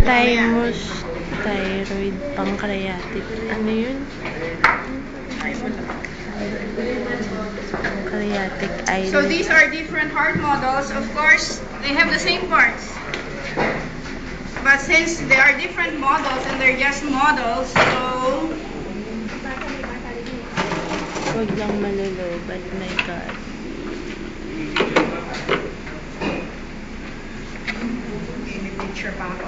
Thymus, thyroid, pancreatic. Ano yun? Pancreatic island. So these are different heart models. Of course, they have the same parts. But since they are different models and they're just models, so... Huwag lang malulobad, my God. Okay, may picture pa ako.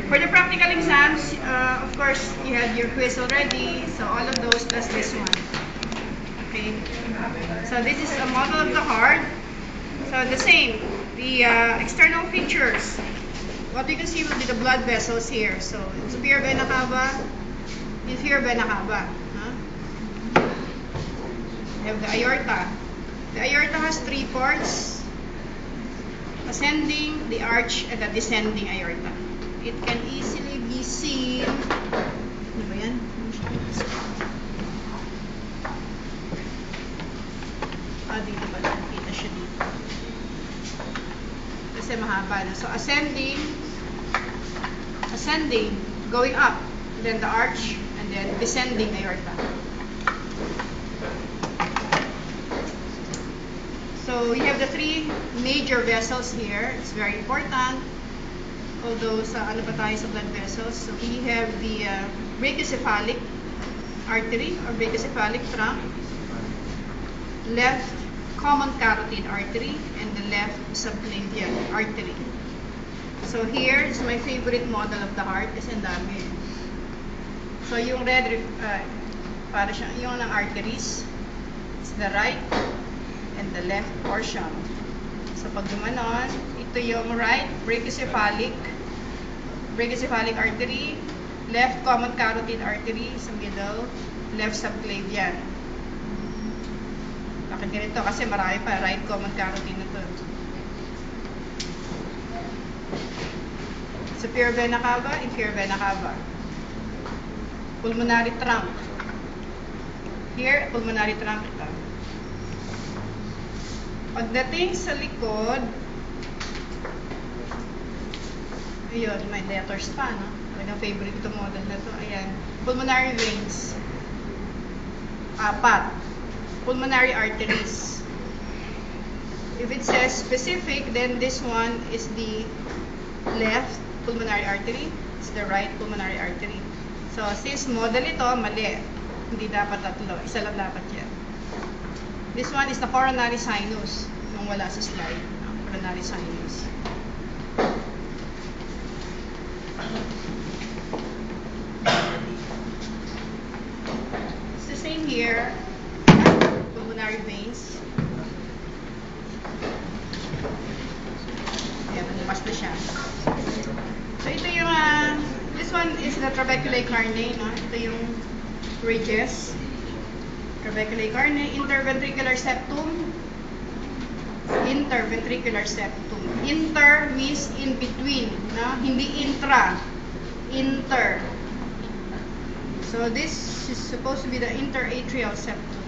For the practical exams, of course, you had your quiz already. So all of those plus this one. Okay. So this is a model of the heart. So the same. The external features. What you can see will be the blood vessels here. So superior vena cava, inferior vena cava. You have the aorta. The aorta has three parts: ascending, the arch, and the descending aorta. It can easily be seen. Ano ba yan? Dito pala. Kita siya dito. Kasi mahaba na. So, ascending, going up, then the arch, and then descending aorta. So, you have the three major vessels here. It's very important. Although, sa ano pa tayo sa blood vessels? So, we have the brachiocephalic artery or brachiocephalic trunk, left common carotid artery, and the left subclavian artery. So here is my favorite model of the heart kasi ang dami. So yung red, para siya, yung ng arteries, it's the right and the left portion. So pag gumanon, ito yung right brachiocephalic artery, left common carotid artery sa middle, left subclavian. Bakit ganito? Kasi marami pa. Right common carotid na to. Superior vena cava, inferior vena cava. Pulmonary trunk. Here, pulmonary trunk ito. Pagdating sa likod, ayun, may letters pa, no? Talagang favorite ito model na to. Ayan. Pulmonary veins. 4. Pulmonary arteries. If it says specific, then this one is the left pulmonary artery. It's the right pulmonary artery. So, since model ito, mali. Hindi dapat tatlo. Isa lang dapat yan. This one is the coronary sinus. Yung wala sa slide. Coronary sinus. It's the same here. Pulmonary veins. Ayan, nagpas na siya. So, ito yung, this one is the trabeculae carneae, no? Ito yung ridges. Trabeculae carneae, interventricular septum. Interventricular septum. Inter means in between, no? Hindi intra. Inter. So, this is supposed to be the interatrial septum.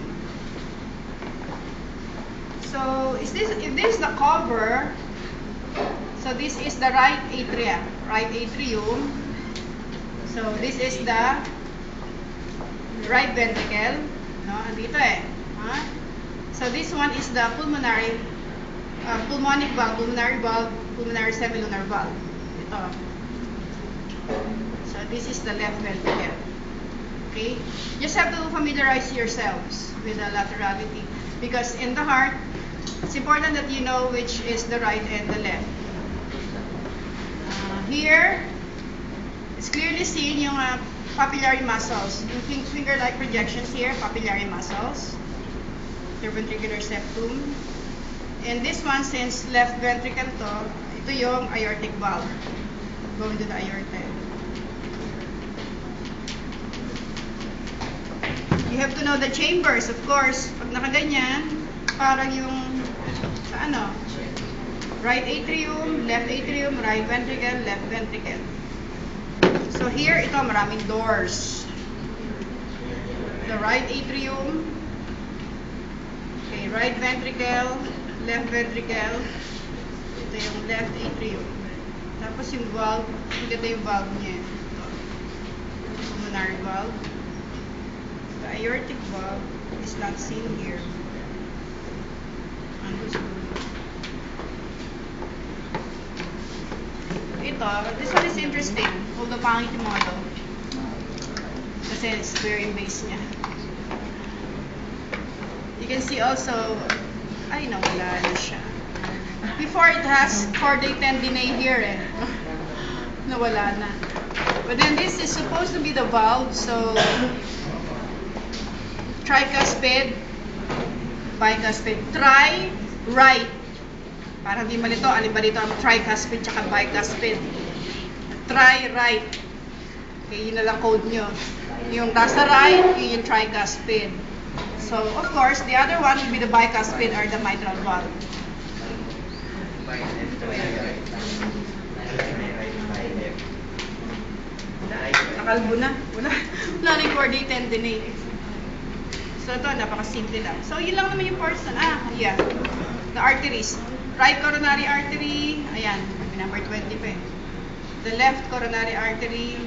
So, if this is the cover, so this is the right atria, right atrium. So, this is the right ventricle. No, andito eh. Huh? So, this one is the pulmonary, pulmonic valve, pulmonary semilunar valve. Ito. So, this is the left ventricle. Okay? Just have to familiarize yourselves with the laterality. Because in the heart, it's important that you know which is the right and the left. Here, it's clearly seen yung papillary muscles. Yung finger-like projections here, papillary muscles. Interventricular septum. And this one, since left ventricle to, ito yung aortic valve. Going to the aorta. You have to know the chambers, of course. Pag nakaganyan, parang yung sa ano, right atrium, right ventricle, left ventricle. So here, ito maraming doors. The right atrium, okay, right ventricle, left ventricle, ito yung left atrium. Tapos yung valve, ito yung valve niya. Ito. Pulmonary valve. The aortic valve is not seen here. Ito, this one is interesting. Although pangit yung mga to. Kasi square yung base niya. You can see also, ay nawala na siya. Before it has chordate tendinae here eh. Nawala na. But then this is supposed to be the valve, so tricuspid, bicuspid, right. Para hindi malito, alin ba dito ang tricuspid tsaka bicuspid? Right. Okay, yun na lang code nyo. Yung nasa right, yun yung tricuspid. So, of course, the other one will be the bicuspid or the mitral valve. Nakalbo na. Wala na yung chordate tendinae. So, ito, napakasimple lang. So, yun lang naman yung parts na, yeah. The arteries. Right coronary artery, ayan, number 20 pa eh. The left coronary artery,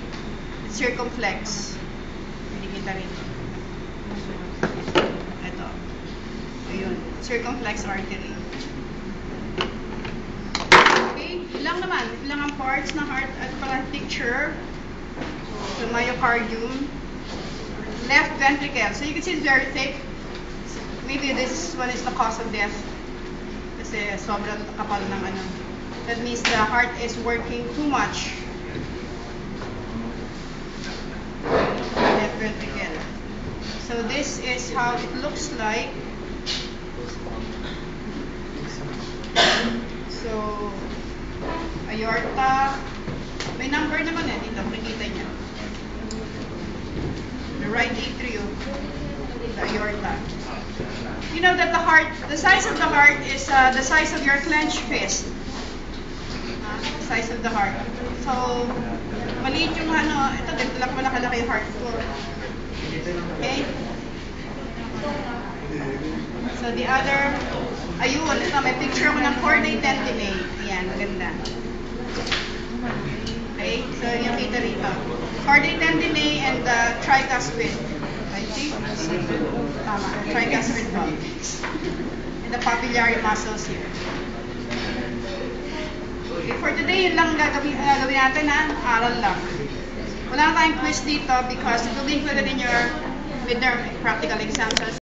circumflex. Hindi kita rin. Ito. Ayun, circumflex artery. Okay, ilang naman. Ilang ang parts ng heart at pala picture. The myocardium. Left ventricle. So you can see it's very thick. Maybe this one is the cause of death. Kasi sobrang kapal ng ano. That means the heart is working too much. Left ventricle. So this is how it looks like. So, aorta. May number naman eh. Dito, makikita niya. The right atrium. The aorta. You know that the size of the heart is the size of your clenched fist. The size of the heart. So, maliit yung ano, ito, dito lang malaki-laki yung heart ko. Okay? So, the other, ayun, ito, may picture ko ng chordate tendinae. Ayan, maganda. Okay? So, yung kita rito. Chordate tendinae and the tricuspid. I think, tama, tricuspid valve. And the papillary muscles here. Okay, for today, yun lang gagawin natin ha, aral lang. Wala na tayong quiz dito because it will be included in your midterm practical exams as